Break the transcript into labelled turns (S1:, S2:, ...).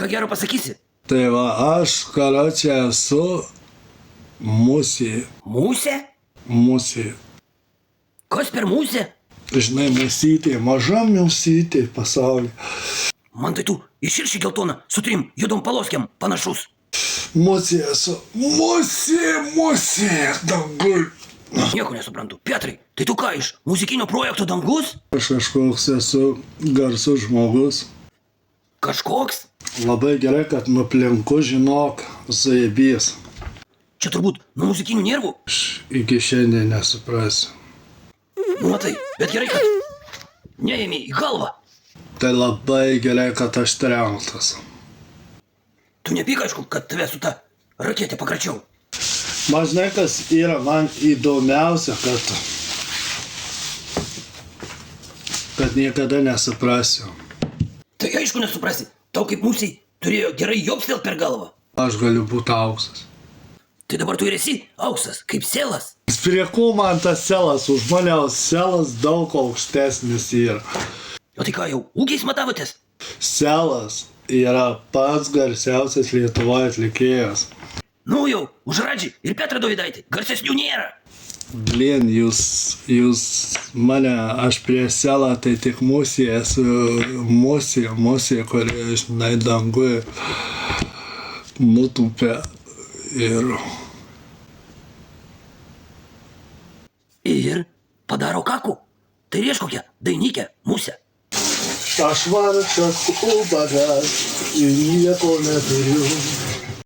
S1: ką gero pasakysi?
S2: Tai va, aš, karočią, esu musė.
S1: Musė?
S2: Musė.
S1: Kas per musė?
S2: Žinai, musytė, maža musytė pasaulyje.
S1: Man tai tu iširši geltoną su 3 judom paloskiam panašus.
S2: Musė esu. Musė, dangui.
S1: Nieko nesuprantu. Petrai, tai tu ką iš muzikinio projekto Dangus?
S2: Aš kažkoks esu garsus žmogus.
S1: Kažkoks?
S2: Labai gerai, kad nuplinku, žinok, zaibys.
S1: Čia turbūt nuo muzikinių nervų?
S2: Aš iki šiandien nesuprasiu.
S1: Matai, bet gerai, kad neėmė į galvą.
S2: Tai labai gerai, kad aš trenktas.
S1: Tu nepyk, aišku, kad tave su ta raketė pakračiau.
S2: Man žinai, kas yra man įdomiausia, kad niekada nesuprasiu.
S1: Tai aišku nesuprasi, tau kaip musiai turėjo gerai jopstelt per galvą.
S2: Aš galiu būti auksas.
S1: Tai dabar tu ir esi auksas, kaip selas.
S2: Prie ko man tas selas? Už mane selas daug aukštesnis yra.
S1: O tai ką jau, ūkiais matavotės?
S2: Selas yra pats garsiausias Lietuvoje atlikėjas.
S1: Nu jau, už Radžį ir Petrą Dovydaitį, garsesnių nėra.
S2: Blin, jūs mane, aš prie selą, tai tik musė esu, musė, kuri, žinai, dangui nutupė ir...
S1: Ir padaro kakų. Tai rieš kokią dainykę, musę.
S2: Aš vargšas ubagas ir nieko neturiu.